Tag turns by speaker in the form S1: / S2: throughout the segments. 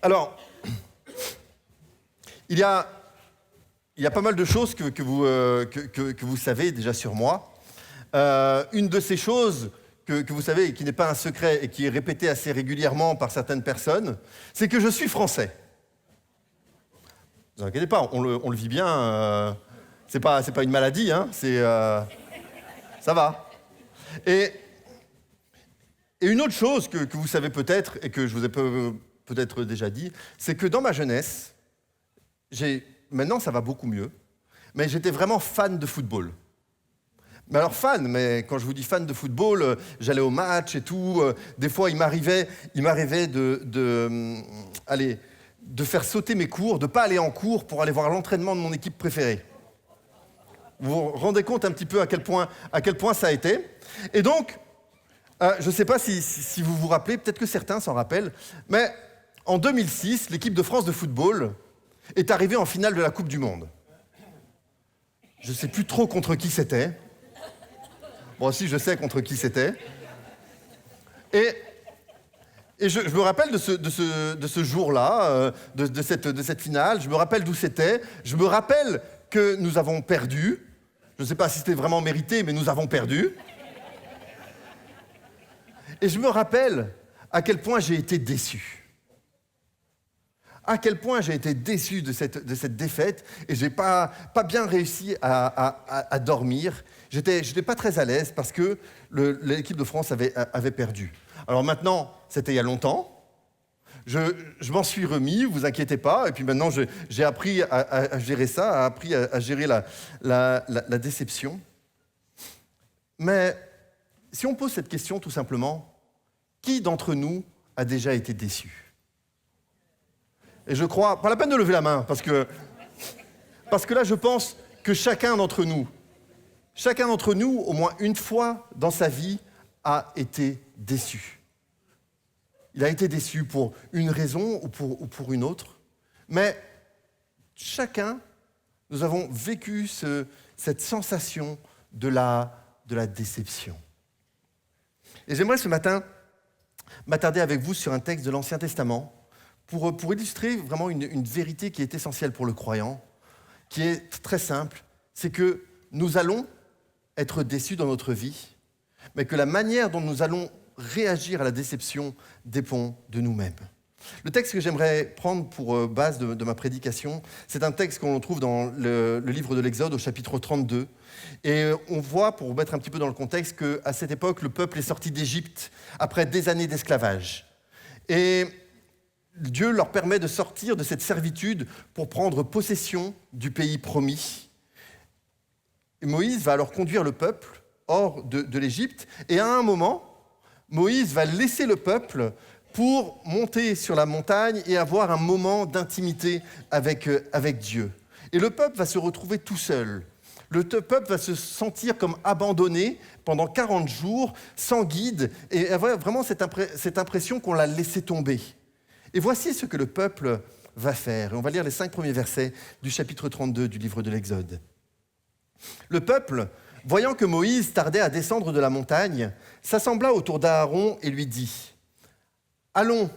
S1: Alors, il y a pas mal de choses que vous savez déjà sur moi. Une de ces choses que vous savez et qui n'est pas un secret et qui est répétée assez régulièrement par certaines personnes, c'est que je suis français. Ne vous inquiétez pas, on le vit bien. C'est pas une maladie, hein, ça va. Et une autre chose que vous savez peut-être et que je vous ai peut-être déjà dit, c'est que dans ma jeunesse, maintenant ça va beaucoup mieux, mais j'étais vraiment fan de football. Mais alors mais quand je vous dis fan de football, j'allais au match et tout. Des fois, il m'arrivait de faire sauter mes cours, de ne pas aller en cours pour aller voir l'entraînement de mon équipe préférée. Vous vous rendez compte un petit peu à quel point ça a été. Et donc, je ne sais pas si vous vous rappelez, peut-être que certains s'en rappellent, mais en 2006, l'équipe de France de football est arrivée en finale de la Coupe du Monde. Je ne sais plus trop contre qui c'était. Bon, si, je sais contre qui c'était. Et je me rappelle de ce jour-là, de cette finale. Je me rappelle d'où c'était. Je me rappelle que nous avons perdu. Je ne sais pas si c'était vraiment mérité, mais nous avons perdu. Et je me rappelle à quel point j'ai été déçu. À quel point j'ai été déçu de cette défaite et j'ai pas bien réussi à dormir. J'étais pas très à l'aise parce que l'équipe de France avait perdu. Alors maintenant, c'était il y a longtemps. Je m'en suis remis, vous inquiétez pas. Et puis maintenant, j'ai appris à gérer ça, à gérer la déception. Mais si on pose cette question tout simplement, qui d'entre nous a déjà été déçu ? Et je crois, pas la peine de lever la main, parce que là, je pense que chacun d'entre nous, au moins une fois dans sa vie, a été déçu. Il a été déçu pour une raison ou pour une autre. Mais chacun, nous avons vécu cette sensation de la déception. Et j'aimerais ce matin m'attarder avec vous sur un texte de l'Ancien Testament pour illustrer vraiment une vérité qui est essentielle pour le croyant, qui est très simple, c'est que nous allons être déçus dans notre vie, mais que la manière dont nous allons réagir à la déception dépend de nous-mêmes. Le texte que j'aimerais prendre pour base de ma prédication, c'est un texte qu'on trouve dans le livre de l'Exode, au chapitre 32. Et on voit, pour mettre un petit peu dans le contexte, qu'à cette époque, le peuple est sorti d'Égypte après des années d'esclavage. Et Dieu leur permet de sortir de cette servitude pour prendre possession du pays promis. Et Moïse va alors conduire le peuple hors de l'Égypte. Et à un moment, Moïse va laisser le peuple pour monter sur la montagne et avoir un moment d'intimité avec Dieu. Et le peuple va se retrouver tout seul. Le peuple va se sentir comme abandonné pendant 40 jours, sans guide, et avoir vraiment cette impression qu'on l'a laissé tomber. Et voici ce que le peuple va faire. Et on va lire les 5 premiers versets du chapitre 32 du livre de l'Exode. Le peuple, voyant que Moïse tardait à descendre de la montagne, s'assembla autour d'Aaron et lui dit : « Allons,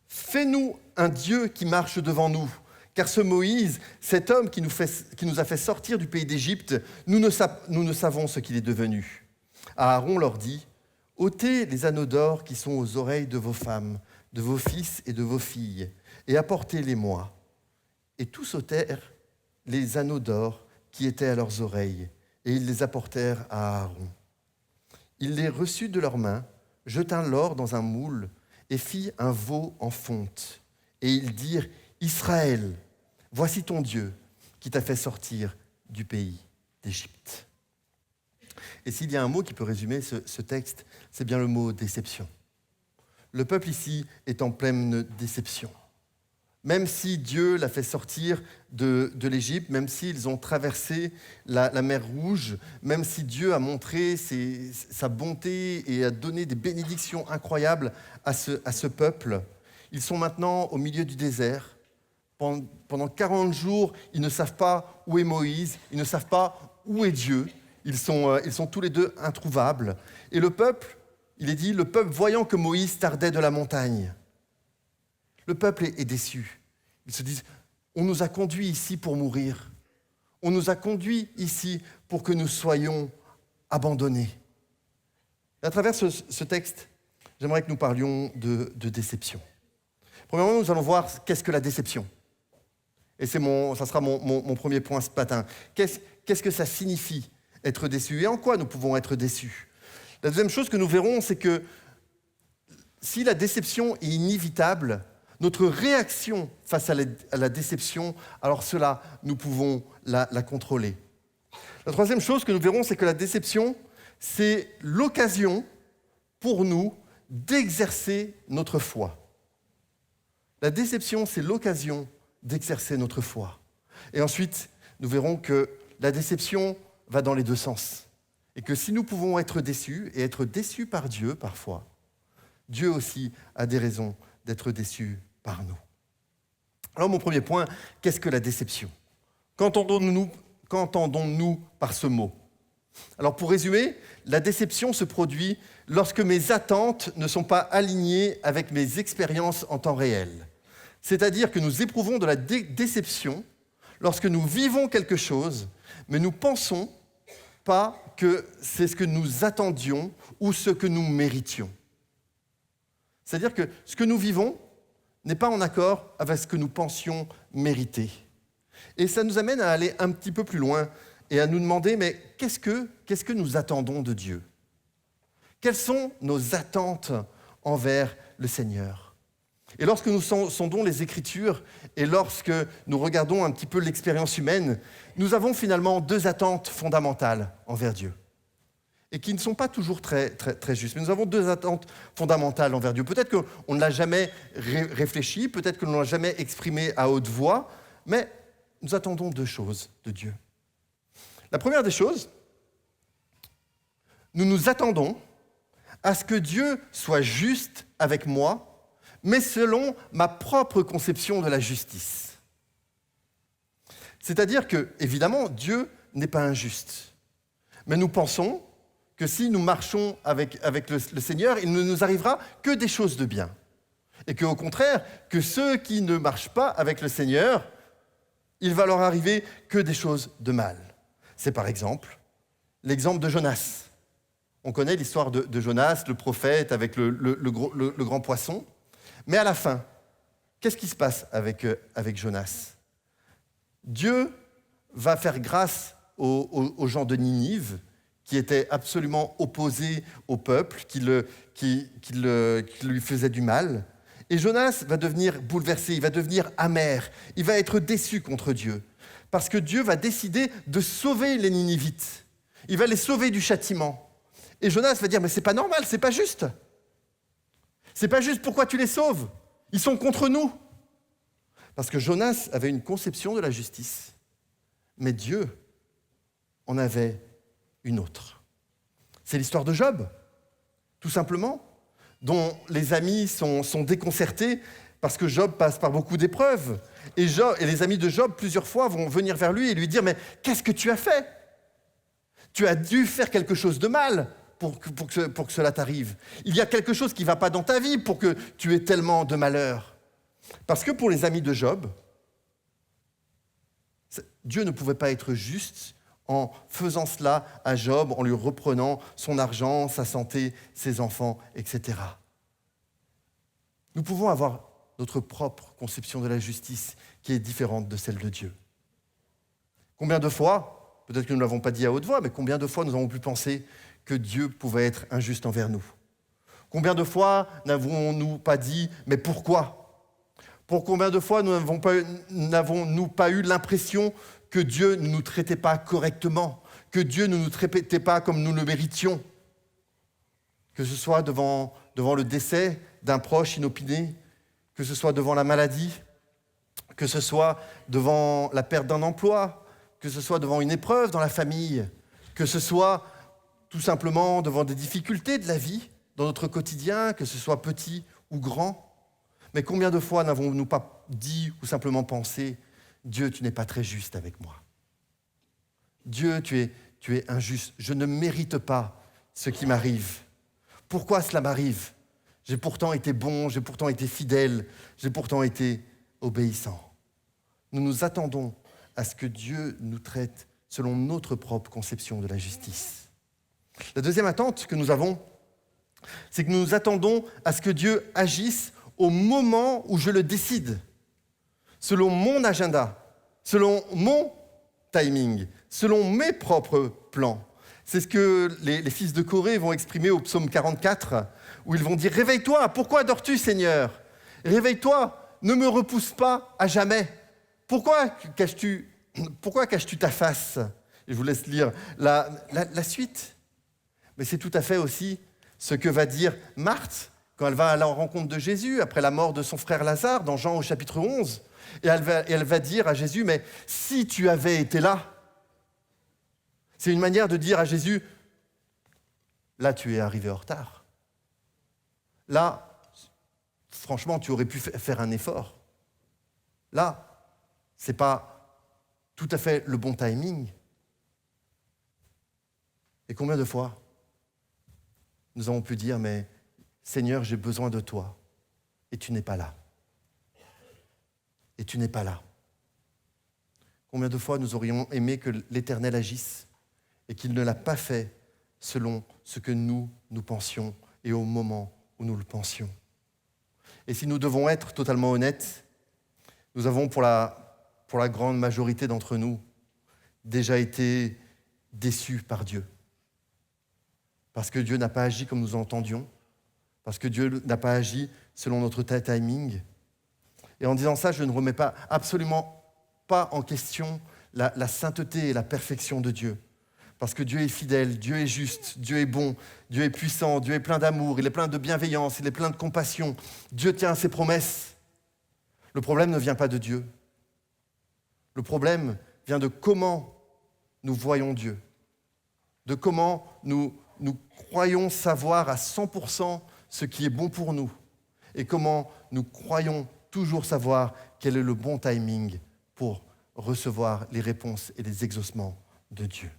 S1: fais-nous un Dieu qui marche devant nous, car ce Moïse, cet homme qui nous a fait sortir du pays d'Égypte, nous ne savons ce qu'il est devenu. » Aaron leur dit : « ôtez les anneaux d'or qui sont aux oreilles de vos femmes, de vos fils et de vos filles, et apportez-les-moi. » Et tous ôtèrent les anneaux d'or qui étaient à leurs oreilles, et ils les apportèrent à Aaron. Il les reçut de leurs mains, jeta l'or dans un moule, et fit un veau en fonte. Et ils dirent : « Israël, voici ton Dieu qui t'a fait sortir du pays d'Égypte. » Et s'il y a un mot qui peut résumer ce texte, c'est bien le mot déception. Le peuple ici est en pleine déception. Même si Dieu l'a fait sortir de l'Égypte, même s'ils ont traversé la mer Rouge, même si Dieu a montré sa bonté et a donné des bénédictions incroyables à ce peuple, ils sont maintenant au milieu du désert. Pendant 40 jours, ils ne savent pas où est Moïse, ils ne savent pas où est Dieu. Ils sont tous les deux introuvables. Et le peuple, il est dit, le peuple voyant que Moïse tardait de la montagne. Le peuple est déçu. Ils se disent, on nous a conduits ici pour mourir. On nous a conduits ici pour que nous soyons abandonnés. Et à travers ce texte, j'aimerais que nous parlions de déception. Premièrement, nous allons voir qu'est-ce que la déception. Et ça sera mon premier point ce matin. Qu'est-ce que ça signifie être déçu et en quoi nous pouvons être déçus? La deuxième chose que nous verrons, c'est que si la déception est inévitable, notre réaction face à la déception, alors cela, nous pouvons la contrôler. La troisième chose que nous verrons, c'est que la déception, c'est l'occasion pour nous d'exercer notre foi. La déception, c'est l'occasion d'exercer notre foi. Et ensuite, nous verrons que la déception va dans les deux sens. Et que si nous pouvons être déçus, et être déçus par Dieu parfois, Dieu aussi a des raisons d'être déçu par nous. Alors mon premier point, qu'est-ce que la déception? Qu'entendons-nous par ce mot? Alors pour résumer, la déception se produit lorsque mes attentes ne sont pas alignées avec mes expériences en temps réel. C'est-à-dire que nous éprouvons de la déception lorsque nous vivons quelque chose, mais nous pensons pas que c'est ce que nous attendions ou ce que nous méritions. C'est-à-dire que ce que nous vivons n'est pas en accord avec ce que nous pensions mériter. Et ça nous amène à aller un petit peu plus loin et à nous demander, mais qu'est-ce que nous attendons de Dieu? Quelles sont nos attentes envers le Seigneur? Et lorsque nous sondons les Écritures et lorsque nous regardons un petit peu l'expérience humaine, nous avons finalement deux attentes fondamentales envers Dieu. Et qui ne sont pas toujours très, très, très justes. Mais nous avons deux attentes fondamentales envers Dieu. Peut-être qu'on ne l'a jamais réfléchi, peut-être que l'on ne l'a jamais exprimé à haute voix, mais nous attendons deux choses de Dieu. La première des choses, nous nous attendons à ce que Dieu soit juste avec moi, mais selon ma propre conception de la justice. C'est-à-dire que, évidemment, Dieu n'est pas injuste. Mais nous pensons que si nous marchons avec le Seigneur, il ne nous arrivera que des choses de bien. Et qu'au contraire, que ceux qui ne marchent pas avec le Seigneur, il va leur arriver que des choses de mal. C'est par exemple l'exemple de Jonas. On connaît l'histoire de Jonas, le prophète avec le grand poisson. Mais à la fin, qu'est-ce qui se passe avec Jonas? Dieu va faire grâce aux gens de Ninive, qui étaient absolument opposés au peuple, qui lui faisait du mal. Et Jonas va devenir bouleversé, il va devenir amer, il va être déçu contre Dieu. Parce que Dieu va décider de sauver les Ninivites. Il va les sauver du châtiment. Et Jonas va dire, mais c'est pas normal, c'est pas juste. C'est pas juste, pourquoi tu les sauves? Ils sont contre nous. Parce que Jonas avait une conception de la justice, mais Dieu en avait une autre. C'est l'histoire de Job, tout simplement, dont les amis sont déconcertés parce que Job passe par beaucoup d'épreuves. Et les amis de Job, plusieurs fois, vont venir vers lui et lui dire « Mais qu'est-ce que tu as fait? Tu as dû faire quelque chose de mal pour que cela t'arrive. Il y a quelque chose qui ne va pas dans ta vie pour que tu aies tellement de malheur. » Parce que pour les amis de Job, Dieu ne pouvait pas être juste en faisant cela à Job, en lui reprenant son argent, sa santé, ses enfants, etc. Nous pouvons avoir notre propre conception de la justice qui est différente de celle de Dieu. Combien de fois, peut-être que nous ne l'avons pas dit à haute voix, mais combien de fois nous avons pu penser que Dieu pouvait être injuste envers nous? Combien de fois n'avons-nous pas dit « mais pourquoi ?» Pour combien de fois n'avons-nous pas eu l'impression que Dieu ne nous traitait pas correctement, que Dieu ne nous traitait pas comme nous le méritions, que ce soit devant le décès d'un proche inopiné, que ce soit devant la maladie, que ce soit devant la perte d'un emploi, que ce soit devant une épreuve dans la famille, que ce soit tout simplement devant des difficultés de la vie, dans notre quotidien, que ce soit petit ou grand. Mais combien de fois n'avons-nous pas dit ou simplement pensé « Dieu, tu n'es pas très juste avec moi. Dieu, tu es injuste. Je ne mérite pas ce qui m'arrive. Pourquoi cela m'arrive? J'ai pourtant été bon, j'ai pourtant été fidèle, j'ai pourtant été obéissant. Nous nous attendons à ce que Dieu nous traite selon notre propre conception de la justice. La deuxième attente que nous avons, c'est que nous nous attendons à ce que Dieu agisse au moment où je le décide, selon mon agenda, selon mon timing, selon mes propres plans. C'est ce que les fils de Corée vont exprimer au psaume 44, où ils vont dire « Réveille-toi, pourquoi dors-tu, Seigneur ? Réveille-toi, ne me repousse pas à jamais. Pourquoi caches-tu ta face ?» Et je vous laisse lire la suite. Mais c'est tout à fait aussi ce que va dire Marthe quand elle va à la rencontre de Jésus après la mort de son frère Lazare, dans Jean au chapitre 11. Et elle va dire à Jésus « Mais si tu avais été là », c'est une manière de dire à Jésus « Là, tu es arrivé en retard. Là, franchement, tu aurais pu faire un effort. Là, ce n'est pas tout à fait le bon timing. » Et combien de fois nous avons pu dire « Mais Seigneur, j'ai besoin de toi. » Et tu n'es pas là. Et tu n'es pas là. Combien de fois nous aurions aimé que l'Éternel agisse et qu'il ne l'a pas fait selon ce que nous pensions et au moment où nous le pensions. Et si nous devons être totalement honnêtes, nous avons pour la grande majorité d'entre nous déjà été déçus par Dieu. Parce que Dieu n'a pas agi comme nous entendions, parce que Dieu n'a pas agi selon notre timing. Et en disant ça, je ne remets absolument pas en question la sainteté et la perfection de Dieu. Parce que Dieu est fidèle, Dieu est juste, Dieu est bon, Dieu est puissant, Dieu est plein d'amour, il est plein de bienveillance, il est plein de compassion. Dieu tient à ses promesses. Le problème ne vient pas de Dieu. Le problème vient de comment nous voyons Dieu, de comment nous croyons savoir à 100% ce qui est bon pour nous et comment nous croyons toujours savoir quel est le bon timing pour recevoir les réponses et les exaucements de Dieu.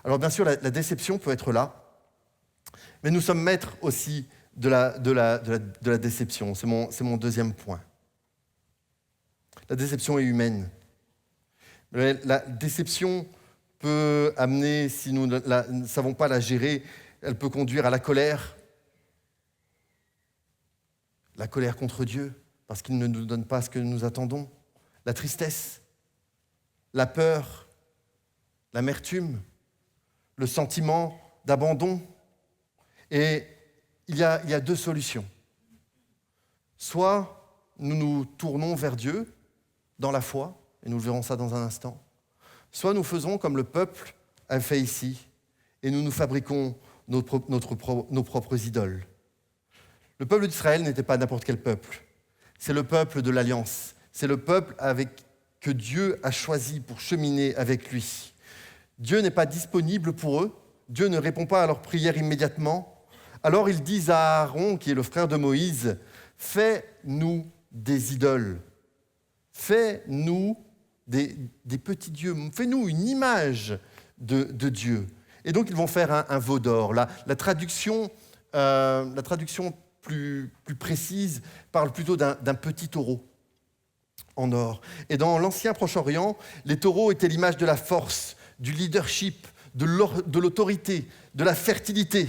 S1: Alors bien sûr, la déception peut être là, mais nous sommes maîtres aussi de la déception. C'est mon deuxième point. La déception est humaine. Mais la déception peut amener, si nous ne savons pas la gérer, elle peut conduire à la colère contre Dieu, parce qu'il ne nous donne pas ce que nous attendons, la tristesse, la peur, l'amertume, le sentiment d'abandon. Et il y a deux solutions. Soit nous nous tournons vers Dieu dans la foi, et nous verrons ça dans un instant, soit nous faisons comme le peuple a fait ici, et nous fabriquons nos propres idoles. Le peuple d'Israël n'était pas n'importe quel peuple. C'est le peuple de l'Alliance. C'est le peuple que Dieu a choisi pour cheminer avec lui. Dieu n'est pas disponible pour eux. Dieu ne répond pas à leurs prières immédiatement. Alors ils disent à Aaron, qui est le frère de Moïse, « Fais-nous des idoles. Fais-nous des petits dieux. Fais-nous une image de Dieu. » Et donc ils vont faire un veau d'or. La traduction plus précise parle plutôt d'un petit taureau en or. Et dans l'ancien Proche-Orient, les taureaux étaient l'image de la force, du leadership, de l'autorité, de la fertilité.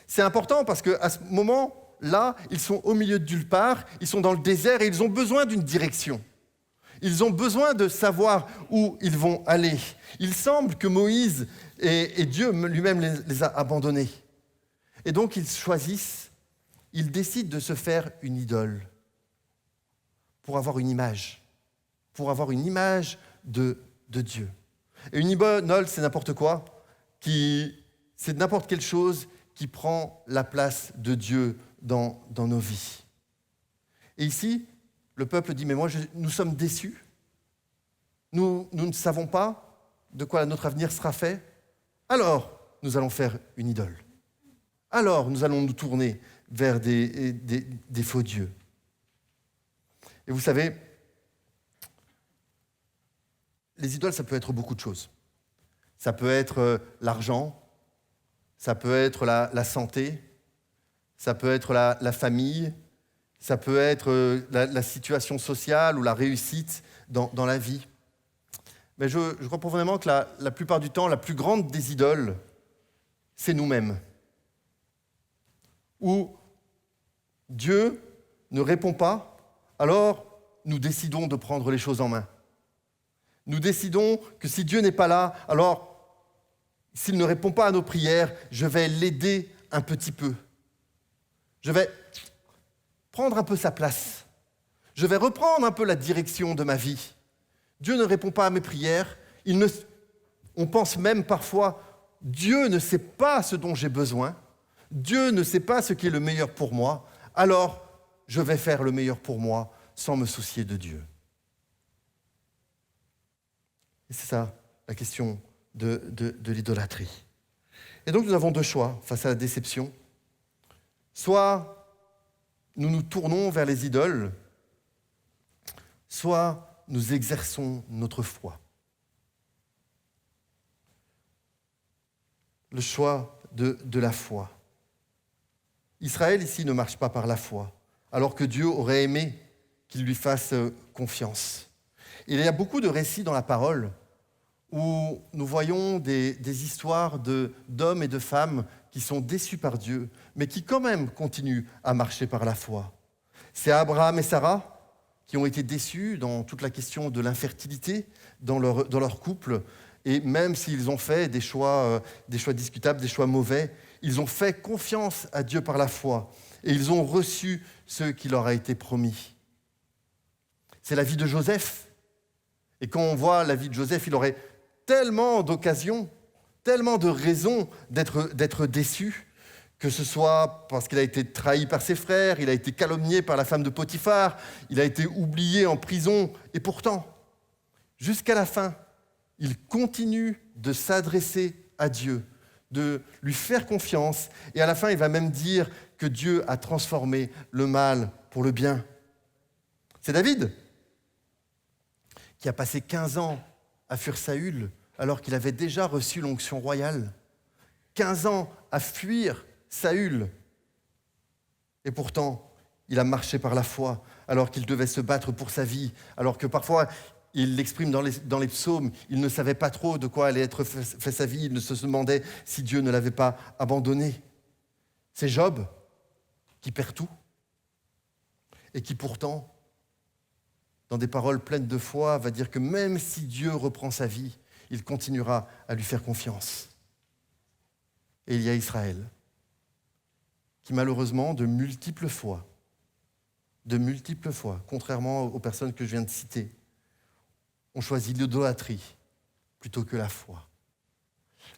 S1: C'est important parce qu'à ce moment-là, ils sont au milieu de nulle part, ils sont dans le désert et ils ont besoin d'une direction. Ils ont besoin de savoir où ils vont aller. Il semble que Moïse et Dieu lui-même les a abandonnés. Et donc ils décident de se faire une idole pour avoir une image de Dieu. Et une idole, c'est n'importe quoi, c'est n'importe quelle chose qui prend la place de Dieu dans nos vies. Et ici, le peuple dit, mais nous sommes déçus. Nous ne savons pas de quoi notre avenir sera fait. Alors, nous allons faire une idole. Alors, nous allons nous tourner vers des faux dieux. Et vous savez, les idoles, ça peut être beaucoup de choses. Ça peut être l'argent, ça peut être la santé, ça peut être la famille, ça peut être la situation sociale ou la réussite dans la vie. Mais je crois profondément que la plupart du temps, la plus grande des idoles, c'est nous-mêmes. Où Dieu ne répond pas, alors nous décidons de prendre les choses en main. Nous décidons que si Dieu n'est pas là, alors s'il ne répond pas à nos prières, je vais l'aider un petit peu. Je vais prendre un peu sa place. Je vais reprendre un peu la direction de ma vie. Dieu ne répond pas à mes prières. On pense même parfois, Dieu ne sait pas ce dont j'ai besoin. Dieu ne sait pas ce qui est le meilleur pour moi. Alors, je vais faire le meilleur pour moi sans me soucier de Dieu. Et c'est ça, la question de l'idolâtrie. Et donc, nous avons deux choix face à la déception. Soit nous nous tournons vers les idoles, soit nous exerçons notre foi. Le choix de la foi. Israël, ici, ne marche pas par la foi, alors que Dieu aurait aimé qu'il lui fasse confiance. Il y a beaucoup de récits dans la parole où nous voyons des histoires d'hommes et de femmes qui sont déçus par Dieu, mais qui quand même continuent à marcher par la foi. C'est Abraham et Sarah qui ont été déçus dans toute la question de l'infertilité dans leur couple, et même s'ils ont fait des choix discutables, des choix mauvais, ils ont fait confiance à Dieu par la foi, et ils ont reçu ce qui leur a été promis. C'est la vie de Joseph. Et quand on voit la vie de Joseph, il aurait tellement d'occasions, tellement de raisons d'être déçu, que ce soit parce qu'il a été trahi par ses frères, il a été calomnié par la femme de Potiphar, il a été oublié en prison, et pourtant, jusqu'à la fin, il continue de s'adresser à Dieu, de lui faire confiance, et à la fin, il va même dire que Dieu a transformé le mal pour le bien. C'est David qui a passé 15 ans à fuir Saül, alors qu'il avait déjà reçu l'onction royale. 15 ans à fuir Saül. Et pourtant, il a marché par la foi, alors qu'il devait se battre pour sa vie, alors que parfois, il l'exprime dans les psaumes, il ne savait pas trop de quoi allait être fait sa vie, il ne se demandait si Dieu ne l'avait pas abandonné. C'est Job qui perd tout, et qui pourtant, dans des paroles pleines de foi, va dire que même si Dieu reprend sa vie, il continuera à lui faire confiance. Et il y a Israël, qui malheureusement, de multiples fois, contrairement aux personnes que je viens de citer, ont choisi l'idolâtrie plutôt que la foi.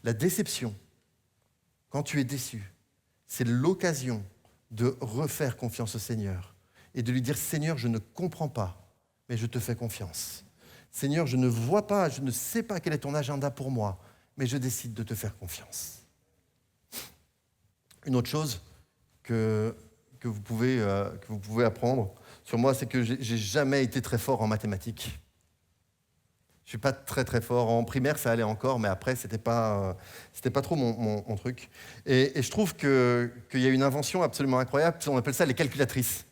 S1: La déception, quand tu es déçu, c'est l'occasion de refaire confiance au Seigneur et de lui dire « Seigneur, je ne comprends pas, mais je te fais confiance. Seigneur, je ne vois pas, je ne sais pas quel est ton agenda pour moi, mais je décide de te faire confiance. » Une autre chose que vous pouvez apprendre sur moi, c'est que j'ai jamais été très fort en mathématiques. Je suis pas très très fort. En primaire, ça allait encore, mais après, c'était pas trop mon truc. Et je trouve qu'il y a une invention absolument incroyable, on appelle ça les calculatrices.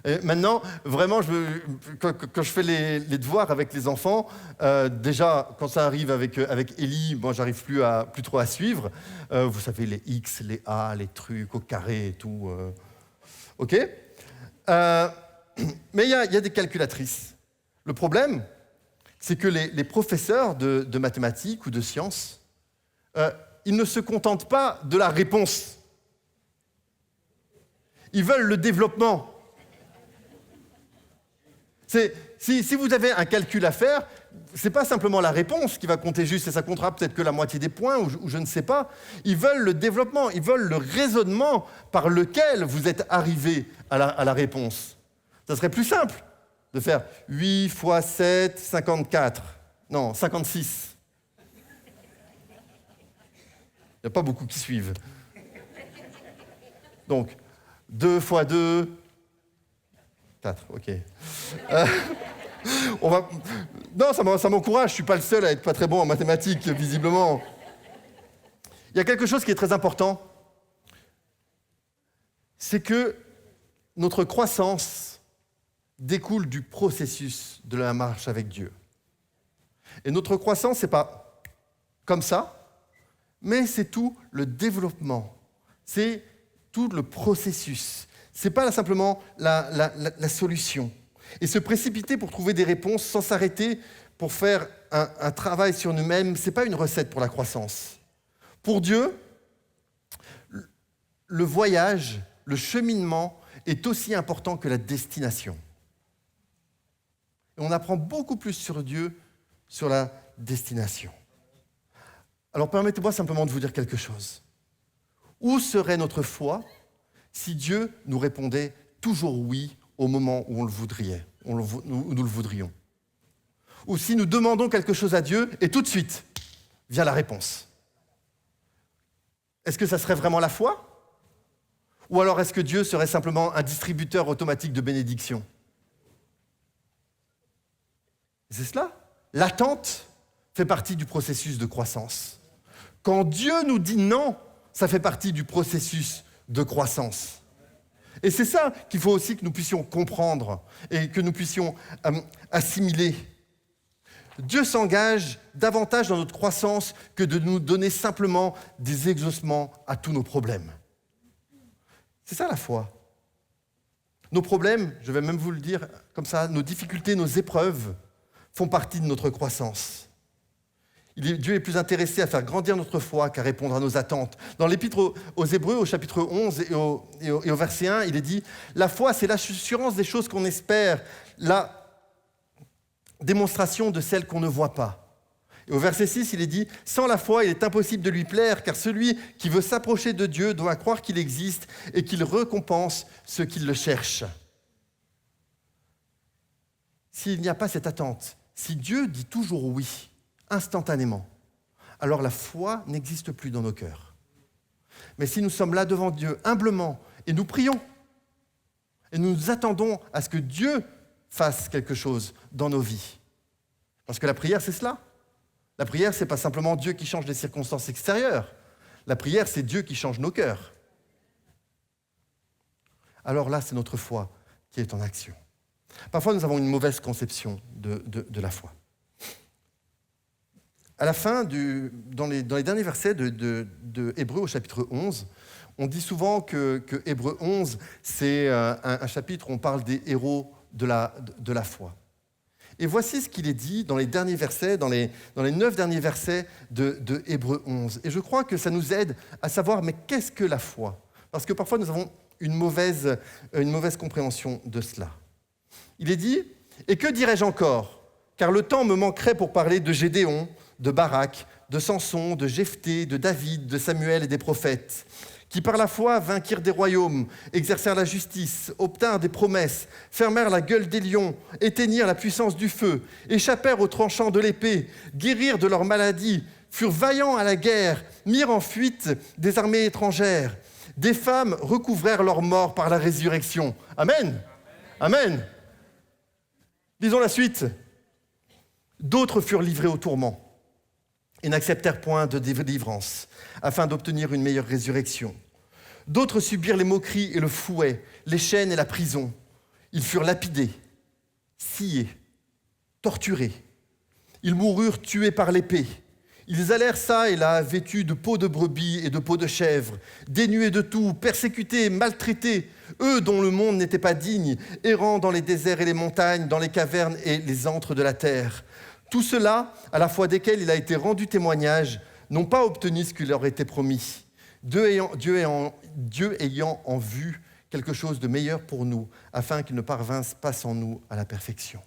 S1: Et maintenant, vraiment, quand je fais les devoirs avec les enfants, déjà, quand ça arrive avec Ellie, bon, j'arrive plus trop à suivre. Vous savez, les X, les A, les trucs au carré et tout. OK. Mais il y a des calculatrices. Le problème, c'est que les professeurs de mathématiques ou de sciences, ils ne se contentent pas de la réponse. Ils veulent le développement. Si vous avez un calcul à faire, ce n'est pas simplement la réponse qui va compter juste, et ça comptera peut-être que la moitié des points, ou je ne sais pas. Ils veulent le développement, ils veulent le raisonnement par lequel vous êtes arrivé à la réponse. Ça serait plus simple de faire 8 fois 7, 54. Non, 56. Il n'y a pas beaucoup qui suivent. Donc, 2 fois 2... 4, ok. Non, ça m'encourage, je ne suis pas le seul à être pas très bon en mathématiques, visiblement. Il y a quelque chose qui est très important. c'est que notre croissance découle du processus de la marche avec Dieu. Et notre croissance, ce n'est pas comme ça, mais c'est tout le développement, c'est tout le processus. Ce n'est pas simplement la solution. Et se précipiter pour trouver des réponses sans s'arrêter pour faire un travail sur nous-mêmes, ce n'est pas une recette pour la croissance. Pour Dieu, le voyage, le cheminement est aussi important que la destination. Et on apprend beaucoup plus sur Dieu, sur la destination. Alors permettez-moi simplement de vous dire quelque chose. Où serait notre foi si Dieu nous répondait toujours oui au moment où nous le voudrions? Ou si nous demandons quelque chose à Dieu et tout de suite vient la réponse? Est-ce que ça serait vraiment la foi? Ou alors est-ce que Dieu serait simplement un distributeur automatique de bénédictions? C'est cela. L'attente fait partie du processus de croissance. Quand Dieu nous dit non, ça fait partie du processus de croissance. Et c'est ça qu'il faut aussi que nous puissions comprendre et que nous puissions assimiler. Dieu s'engage davantage dans notre croissance que de nous donner simplement des exaucements à tous nos problèmes. C'est ça la foi. Nos problèmes, je vais même vous le dire comme ça, nos difficultés, nos épreuves font partie de notre croissance. Dieu est plus intéressé à faire grandir notre foi qu'à répondre à nos attentes. Dans l'Épître aux Hébreux, au chapitre 11 et au verset 1, il est dit « La foi, c'est l'assurance des choses qu'on espère, la démonstration de celles qu'on ne voit pas. » Et au verset 6, il est dit « Sans la foi, il est impossible de lui plaire, car celui qui veut s'approcher de Dieu doit croire qu'il existe et qu'il récompense ceux qui le cherchent. » S'il n'y a pas cette attente, si Dieu dit toujours oui, instantanément, alors la foi n'existe plus dans nos cœurs. Mais si nous sommes là devant Dieu humblement et nous prions et nous attendons à ce que Dieu fasse quelque chose dans nos vies, parce que la prière, c'est cela. La prière, ce n'est pas simplement Dieu qui change les circonstances extérieures. La prière, c'est Dieu qui change nos cœurs. Alors là, c'est notre foi qui est en action. Parfois, nous avons une mauvaise conception de la foi. À la fin, dans les derniers versets de Hébreux au chapitre 11, on dit souvent que Hébreux 11, c'est un chapitre où on parle des héros de la foi. Et voici ce qu'il est dit dans les derniers versets, dans les 9 derniers versets de Hébreux 11. Et je crois que ça nous aide à savoir, mais qu'est-ce que la foi? Parce que parfois, nous avons une mauvaise compréhension de cela. Il est dit, « Et que dirais-je encore? Car le temps me manquerait pour parler de Gédéon, de Barak, de Samson, de Jephthé, de David, de Samuel et des prophètes, qui par la foi vainquirent des royaumes, exercèrent la justice, obtinrent des promesses, fermèrent la gueule des lions, éteignirent la puissance du feu, échappèrent aux tranchants de l'épée, guérirent de leurs maladies, furent vaillants à la guerre, mirent en fuite des armées étrangères. Des femmes recouvrèrent leur mort par la résurrection. » Amen. Amen. Lisons la suite. D'autres furent livrés au tourment et n'acceptèrent point de délivrance, afin d'obtenir une meilleure résurrection. D'autres subirent les moqueries et le fouet, les chaînes et la prison. Ils furent lapidés, sciés, torturés. Ils moururent tués par l'épée. Ils allèrent çà et là, vêtus de peaux de brebis et de peaux de chèvre, dénués de tout, persécutés, maltraités, eux dont le monde n'était pas digne, errant dans les déserts et les montagnes, dans les cavernes et les antres de la terre. Tout cela, à la fois desquels il a été rendu témoignage, n'ont pas obtenu ce qui leur était promis, Dieu ayant en vue quelque chose de meilleur pour nous, afin qu'ils ne parvinssent pas sans nous à la perfection.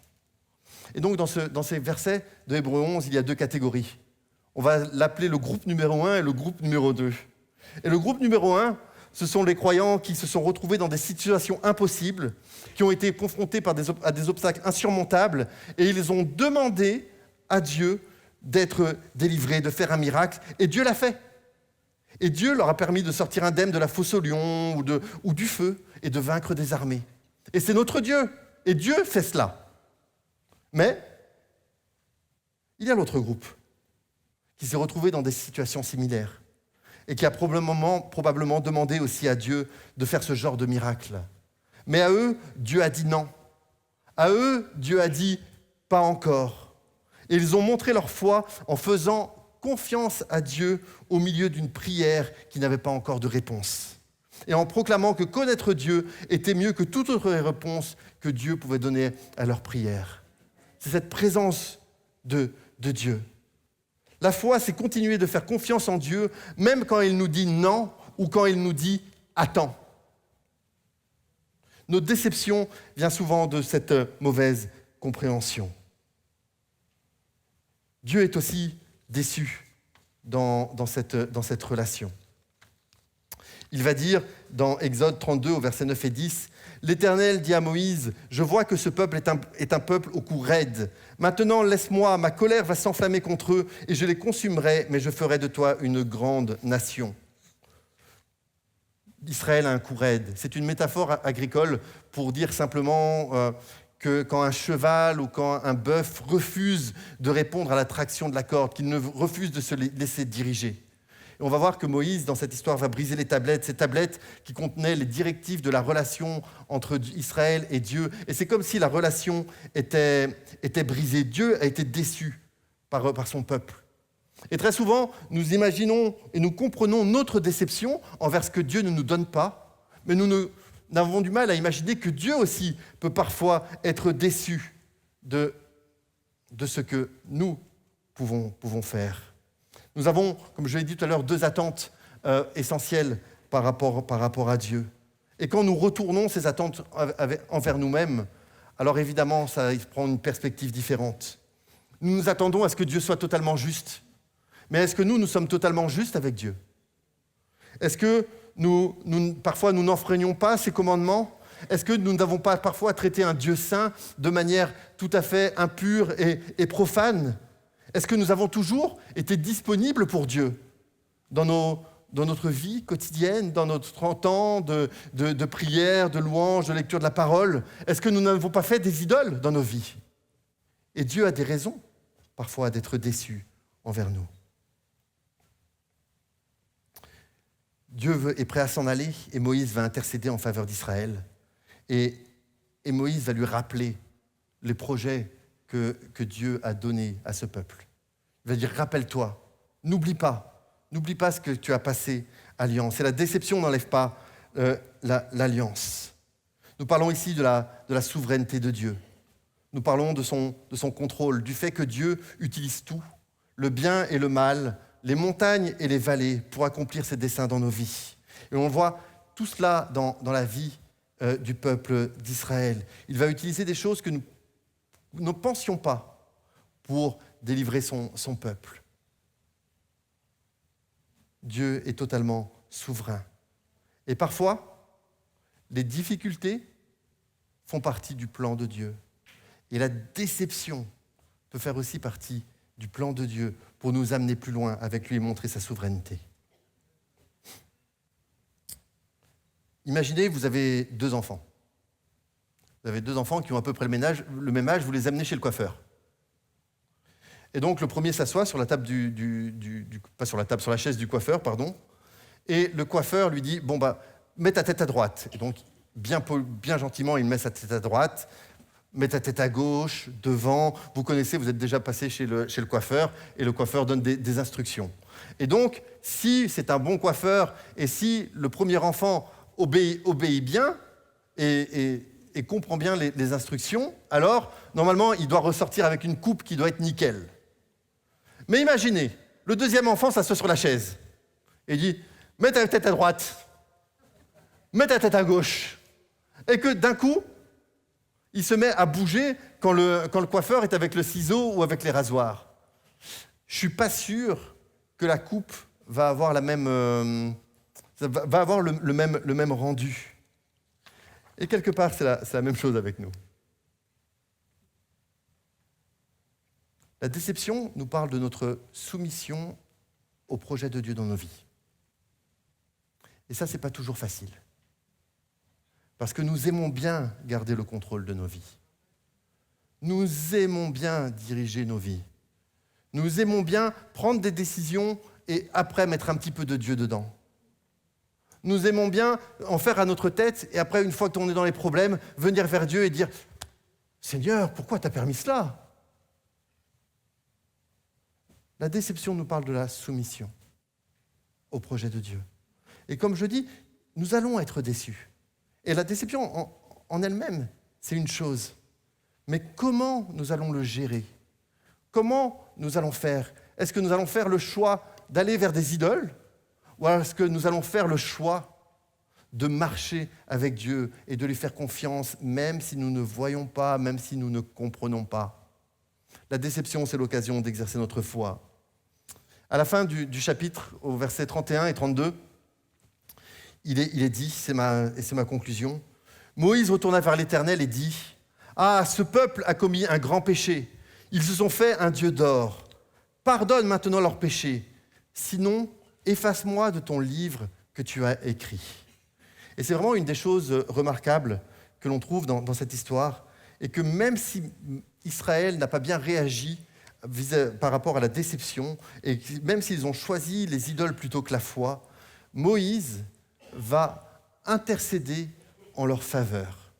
S1: Et donc, dans ces versets de Hébreux 11, il y a 2 catégories. On va l'appeler le groupe numéro 1 et le groupe numéro 2. Et le groupe numéro 1, ce sont les croyants qui se sont retrouvés dans des situations impossibles, qui ont été confrontés à des obstacles insurmontables, et ils ont demandé à Dieu d'être délivrés, de faire un miracle, et Dieu l'a fait. Et Dieu leur a permis de sortir indemnes de la fosse aux lions ou du feu, et de vaincre des armées. Et c'est notre Dieu, et Dieu fait cela. Mais il y a l'autre groupe qui s'est retrouvé dans des situations similaires. et qui a probablement demandé aussi à Dieu de faire ce genre de miracle. Mais à eux, Dieu a dit non. À eux, Dieu a dit pas encore. Et ils ont montré leur foi en faisant confiance à Dieu au milieu d'une prière qui n'avait pas encore de réponse. Et en proclamant que connaître Dieu était mieux que toute autre réponse que Dieu pouvait donner à leur prière. C'est cette présence de Dieu. La foi, c'est continuer de faire confiance en Dieu, même quand il nous dit non ou quand il nous dit attends. Notre déception vient souvent de cette mauvaise compréhension. Dieu est aussi déçu dans cette relation. Il va dire dans Exode 32 au verset 9 et 10, « L'Éternel dit à Moïse, « Je vois que ce peuple est un peuple au cou raide. Maintenant, laisse-moi, ma colère va s'enflammer contre eux, et je les consumerai, mais je ferai de toi une grande nation. » Israël a un cou raide. C'est une métaphore agricole pour dire simplement que quand un cheval ou quand un bœuf refuse de répondre à l'attraction de la corde, qu'il ne refuse de se laisser diriger. Et on va voir que Moïse, dans cette histoire, va briser les tablettes, ces tablettes qui contenaient les directives de la relation entre Israël et Dieu. Et c'est comme si la relation était brisée. Dieu a été déçu par son peuple. Et très souvent, nous imaginons et nous comprenons notre déception envers ce que Dieu ne nous donne pas, mais nous avons du mal à imaginer que Dieu aussi peut parfois être déçu de ce que nous pouvons faire. Nous avons, comme je l'ai dit tout à l'heure, deux attentes essentielles par rapport à Dieu. Et quand nous retournons ces attentes envers nous-mêmes, alors évidemment, ça prend une perspective différente. Nous nous attendons à ce que Dieu soit totalement juste. Mais est-ce que nous sommes totalement justes avec Dieu? Est-ce que parfois, nous n'enfreignons pas ses commandements? Est-ce que nous n'avons pas parfois traité un Dieu saint de manière tout à fait impure et profane? Est-ce que nous avons toujours été disponibles pour Dieu dans notre vie quotidienne, dans notre temps de prière, de louange, de lecture de la parole? Est-ce que nous n'avons pas fait des idoles dans nos vies? Et Dieu a des raisons, parfois, d'être déçu envers nous. Dieu est prêt à s'en aller et Moïse va intercéder en faveur d'Israël. Et Moïse va lui rappeler les projets que Dieu a donnés à ce peuple. Il va dire, rappelle-toi, n'oublie pas ce que tu as passé alliance. Et la déception n'enlève pas l'alliance. Nous parlons ici de la souveraineté de Dieu. Nous parlons de son contrôle, du fait que Dieu utilise tout, le bien et le mal, les montagnes et les vallées pour accomplir ses desseins dans nos vies. Et on voit tout cela dans la vie du peuple d'Israël. Il va utiliser des choses que nous ne pensions pas pour délivrer son peuple. Dieu est totalement souverain. Et parfois, les difficultés font partie du plan de Dieu. Et la déception peut faire aussi partie du plan de Dieu pour nous amener plus loin avec lui et montrer sa souveraineté. Imaginez, vous avez deux enfants. Vous avez deux enfants qui ont à peu près le même âge, vous les amenez chez le coiffeur. Et donc le premier s'assoit sur la table sur la chaise du coiffeur, pardon, et le coiffeur lui dit, mets ta tête à droite. Et donc, bien gentiment, il met sa tête à droite, mets ta tête à gauche, devant. Vous connaissez, vous êtes déjà passé chez le coiffeur, et le coiffeur donne des instructions. Et donc, si c'est un bon coiffeur, et si le premier enfant obéit bien, et comprend bien les instructions, alors, normalement, il doit ressortir avec une coupe qui doit être nickel. Mais imaginez, le deuxième enfant s'assoit sur la chaise, et dit, mets ta tête à droite, mets ta tête à gauche, et que d'un coup, il se met à bouger quand le coiffeur est avec le ciseau ou avec les rasoirs. Je ne suis pas sûr que la coupe va avoir le même rendu. Et quelque part, c'est la même chose avec nous. La déception nous parle de notre soumission au projet de Dieu dans nos vies. Et ça, ce n'est pas toujours facile. Parce que nous aimons bien garder le contrôle de nos vies. Nous aimons bien diriger nos vies. Nous aimons bien prendre des décisions et après mettre un petit peu de Dieu dedans. Nous aimons bien en faire à notre tête et après, une fois qu'on est dans les problèmes, venir vers Dieu et dire « Seigneur, pourquoi t'as permis cela ?» La déception nous parle de la soumission au projet de Dieu. Et comme je dis, nous allons être déçus. Et la déception en elle-même, c'est une chose. Mais comment nous allons le gérer ? Comment nous allons faire ? Est-ce que nous allons faire le choix d'aller vers des idoles ? Ou est-ce que nous allons faire le choix de marcher avec Dieu et de lui faire confiance, même si nous ne voyons pas, même si nous ne comprenons pas ? La déception, c'est l'occasion d'exercer notre foi. À la fin du chapitre, au verset 31 et 32, il est dit, c'est ma conclusion, Moïse retourna vers l'Éternel et dit « Ah, ce peuple a commis un grand péché. Ils se sont fait un Dieu d'or. Pardonne maintenant leurs péchés. Sinon, efface-moi de ton livre que tu as écrit. » Et c'est vraiment une des choses remarquables que l'on trouve dans cette histoire, et que même si Israël n'a pas bien réagi par rapport à la déception, et même s'ils ont choisi les idoles plutôt que la foi, Moïse va intercéder en leur faveur.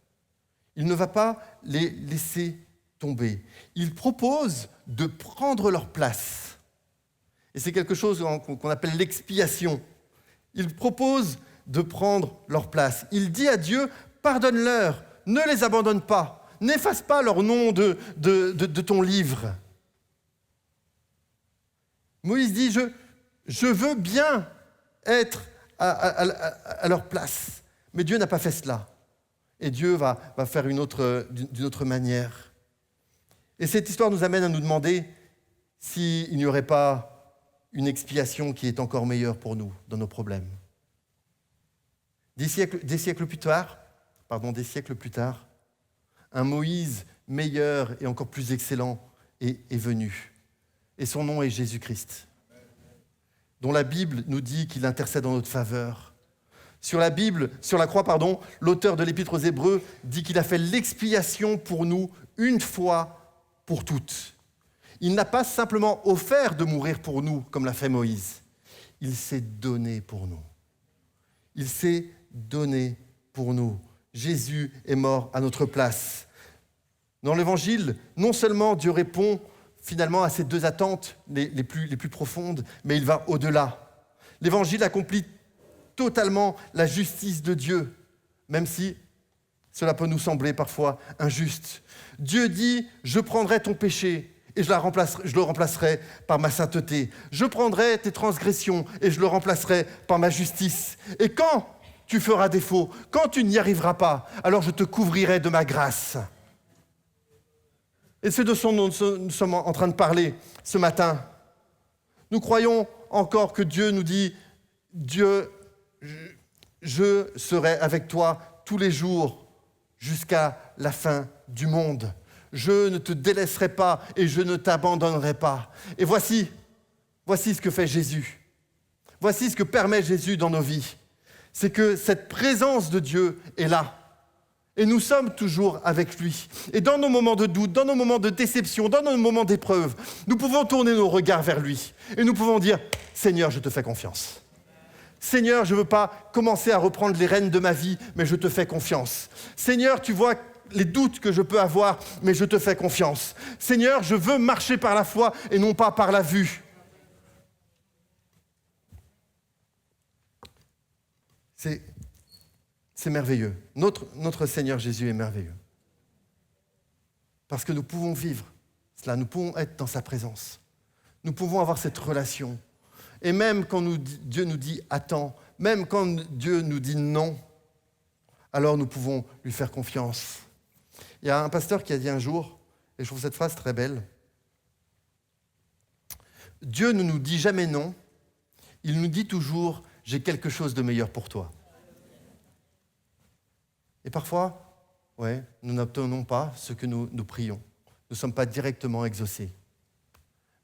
S1: Il ne va pas les laisser tomber. Il propose de prendre leur place. Et c'est quelque chose qu'on appelle l'expiation. Il propose de prendre leur place. Il dit à Dieu, pardonne-leur, ne les abandonne pas, n'efface pas leur nom de ton livre. Moïse dit, je veux bien être à leur place. Mais Dieu n'a pas fait cela. Et Dieu va faire d'une autre manière. Et cette histoire nous amène à nous demander s'il n'y aurait pas une expiation qui est encore meilleure pour nous dans nos problèmes. Des siècles plus tard, un Moïse meilleur et encore plus excellent est venu. Et son nom est Jésus-Christ, dont la Bible nous dit qu'il intercède en notre faveur. Sur la croix, l'auteur de l'Épître aux Hébreux dit qu'il a fait l'expiation pour nous une fois pour toutes. Il n'a pas simplement offert de mourir pour nous, comme l'a fait Moïse. Il s'est donné pour nous. Il s'est donné pour nous. Jésus est mort à notre place. Dans l'Évangile, non seulement Dieu répond finalement à ces deux attentes les plus profondes, mais il va au-delà. L'Évangile accomplit totalement la justice de Dieu, même si cela peut nous sembler parfois injuste. Dieu dit, je prendrai ton péché et je le remplacerai par ma sainteté. Je prendrai tes transgressions et je le remplacerai par ma justice. Et quand tu feras défaut, quand tu n'y arriveras pas, alors je te couvrirai de ma grâce. Et c'est de ce dont nous sommes en train de parler ce matin. Nous croyons encore que Dieu nous dit, Dieu, je serai avec toi tous les jours jusqu'à la fin du monde. Je ne te délaisserai pas et je ne t'abandonnerai pas. Et voici ce que fait Jésus. Voici ce que permet Jésus dans nos vies. C'est que cette présence de Dieu est là. Et nous sommes toujours avec lui. Et dans nos moments de doute, dans nos moments de déception, dans nos moments d'épreuve, nous pouvons tourner nos regards vers lui. Et nous pouvons dire, Seigneur, je te fais confiance. Seigneur, je ne veux pas commencer à reprendre les rênes de ma vie, mais je te fais confiance. Seigneur, tu vois les doutes que je peux avoir, mais je te fais confiance. Seigneur, je veux marcher par la foi et non pas par la vue. C'est merveilleux. Notre Seigneur Jésus est merveilleux. Parce que nous pouvons vivre cela, nous pouvons être dans sa présence. Nous pouvons avoir cette relation. Et même quand Dieu nous dit « attends », même quand Dieu nous dit « non », alors nous pouvons lui faire confiance. Il y a un pasteur qui a dit un jour, et je trouve cette phrase très belle, « Dieu ne nous dit jamais non, il nous dit toujours « j'ai quelque chose de meilleur pour toi ». Et parfois, nous n'obtenons pas ce que nous prions. Nous ne sommes pas directement exaucés.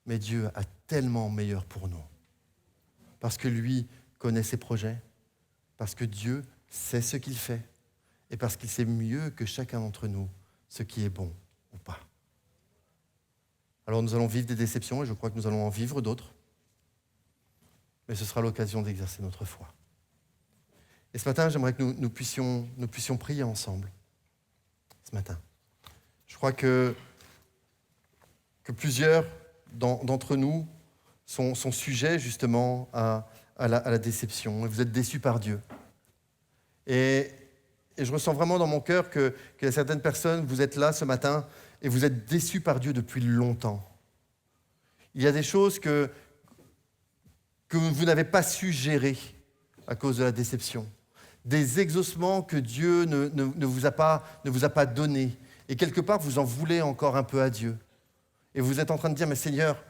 S1: Mais Dieu a tellement meilleur pour nous. Parce que lui connaît ses projets, parce que Dieu sait ce qu'il fait, et parce qu'il sait mieux que chacun d'entre nous ce qui est bon ou pas. Alors nous allons vivre des déceptions, et je crois que nous allons en vivre d'autres. mais ce sera l'occasion d'exercer notre foi. Et ce matin, j'aimerais que nous puissions prier ensemble. Ce matin. Je crois que plusieurs d'entre nous sont sujets justement à la déception. Et vous êtes déçus par Dieu. Et je ressens vraiment dans mon cœur qu'il y a certaines personnes, vous êtes là ce matin et vous êtes déçus par Dieu depuis longtemps. Il y a des choses que vous n'avez pas su gérer à cause de la déception. Des exaucements que Dieu ne vous a pas donnés. Et quelque part, vous en voulez encore un peu à Dieu. Et vous êtes en train de dire, mais Seigneur,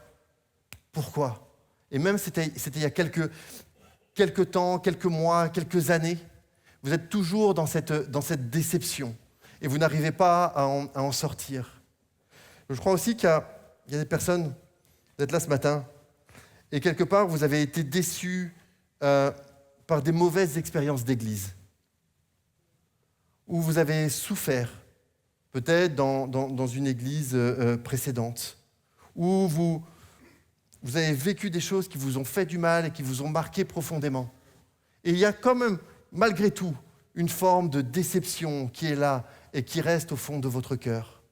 S1: pourquoi ? Et même c'était il y a quelques temps, quelques mois, quelques années, vous êtes toujours dans cette déception. Et vous n'arrivez pas à en sortir. Je crois aussi qu'il y a des personnes, vous êtes là ce matin, et quelque part, vous avez été déçus par des mauvaises expériences d'église, où vous avez souffert, peut-être dans une église précédente, où vous avez vécu des choses qui vous ont fait du mal et qui vous ont marqué profondément. Et il y a quand même, malgré tout, une forme de déception qui est là et qui reste au fond de votre cœur.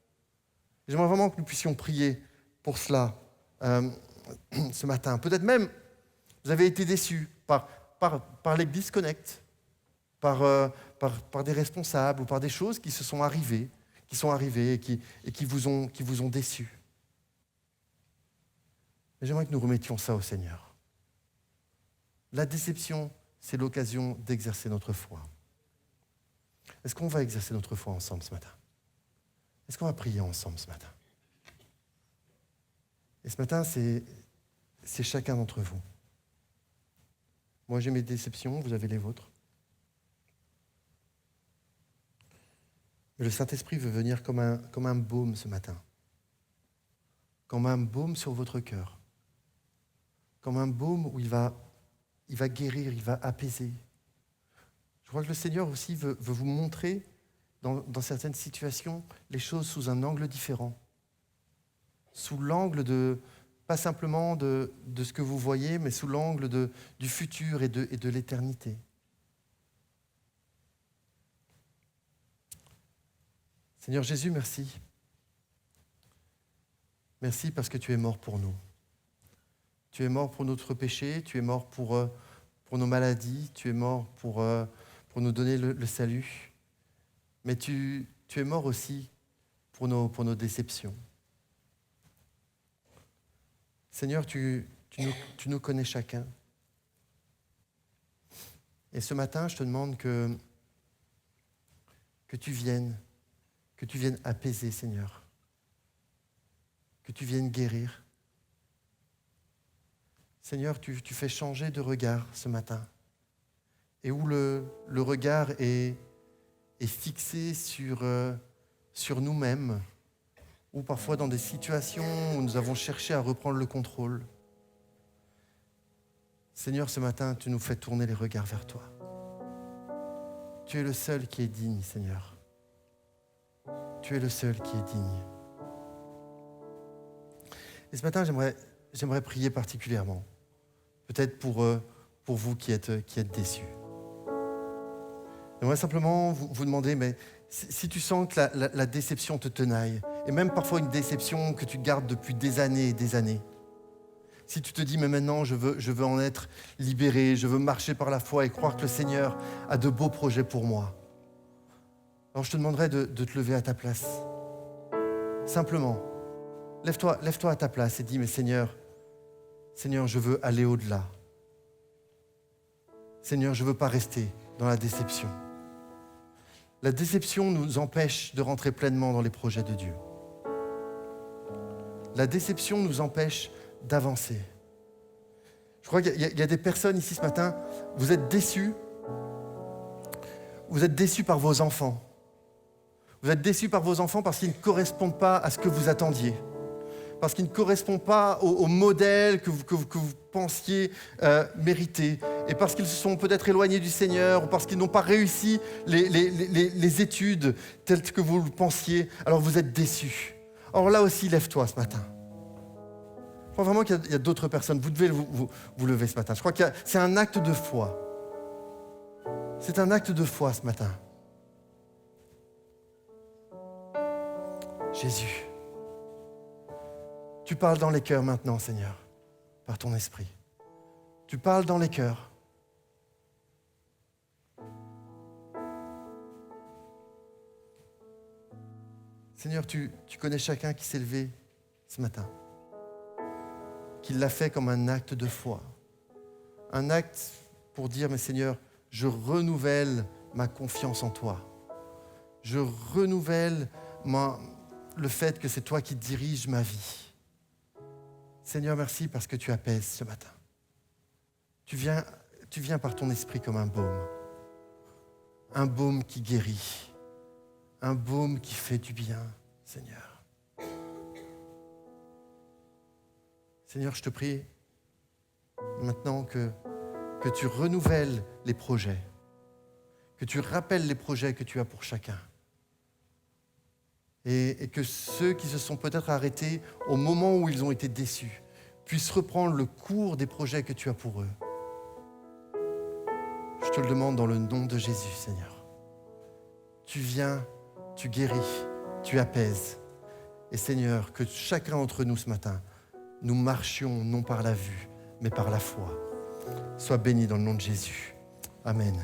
S1: J'aimerais vraiment que nous puissions prier pour cela ce matin. Peut-être même, vous avez été déçus par l'Église Connect, par des responsables ou par des choses qui sont arrivées et qui vous ont déçus. Mais j'aimerais que nous remettions ça au Seigneur. La déception, c'est l'occasion d'exercer notre foi. Est-ce qu'on va exercer notre foi ensemble ce matin ? Est-ce qu'on va prier ensemble ce matin ? Et ce matin, c'est chacun d'entre vous. Moi, j'ai mes déceptions, vous avez les vôtres. Mais le Saint-Esprit veut venir comme un baume ce matin. Comme un baume sur votre cœur. Comme un baume où il va guérir, il va apaiser. Je crois que le Seigneur aussi veut vous montrer dans certaines situations les choses sous un angle différent. Sous l'angle pas simplement de ce que vous voyez, mais sous l'angle du futur et de l'éternité. Seigneur Jésus, merci. Merci parce que tu es mort pour nous. Tu es mort pour notre péché, tu es mort pour nos maladies, tu es mort pour nous donner le salut. Mais tu es mort aussi pour nos déceptions. Seigneur, tu nous connais chacun. Et ce matin, je te demande que tu viennes apaiser, Seigneur. Que tu viennes guérir. Seigneur, tu fais changer de regard ce matin. Et où le regard est fixé sur nous-mêmes, ou parfois dans des situations où nous avons cherché à reprendre le contrôle. Seigneur, ce matin, tu nous fais tourner les regards vers toi. Tu es le seul qui est digne, Seigneur. Tu es le seul qui est digne. Et ce matin, j'aimerais prier particulièrement, peut-être pour vous qui êtes déçus. J'aimerais simplement vous demander, mais si tu sens que la déception te tenaille, et même parfois une déception que tu gardes depuis des années et des années, si tu te dis, mais maintenant je veux en être libéré, je veux marcher par la foi et croire que le Seigneur a de beaux projets pour moi, alors je te demanderais de te lever à ta place. Simplement, lève-toi à ta place et dis, mais Seigneur, je veux aller au-delà. Seigneur, je ne veux pas rester dans la déception. La déception nous empêche de rentrer pleinement dans les projets de Dieu. La déception nous empêche d'avancer. Je crois qu'il y a des personnes ici ce matin, vous êtes déçus par vos enfants. Vous êtes déçus par vos enfants parce qu'ils ne correspondent pas à ce que vous attendiez. Parce qu'ils ne correspondent pas au modèle que vous pensiez mériter. Et parce qu'ils se sont peut-être éloignés du Seigneur, ou parce qu'ils n'ont pas réussi les études telles que vous le pensiez, alors vous êtes déçus. Or là aussi, lève-toi ce matin. crois vraiment qu'il y a d'autres personnes. Vous devez vous lever ce matin. Je crois que c'est un acte de foi. C'est un acte de foi ce matin. Jésus, tu parles dans les cœurs maintenant, Seigneur, par ton esprit. Tu parles dans les cœurs. Seigneur, tu connais chacun qui s'est levé ce matin, qui l'a fait comme un acte de foi. Un acte pour dire, mais Seigneur, je renouvelle ma confiance en toi. Je renouvelle le fait que c'est toi qui diriges ma vie. Seigneur, merci parce que tu apaises ce matin. Tu viens par ton esprit comme un baume qui guérit, un baume qui fait du bien, Seigneur. Seigneur, je te prie maintenant que tu renouvelles les projets, que tu rappelles les projets que tu as pour chacun. Et que ceux qui se sont peut-être arrêtés au moment où ils ont été déçus puissent reprendre le cours des projets que tu as pour eux. Je te le demande dans le nom de Jésus, Seigneur. Tu viens, tu guéris, tu apaises. Et Seigneur, que chacun d'entre nous ce matin, nous marchions non par la vue, mais par la foi. Sois béni dans le nom de Jésus. Amen.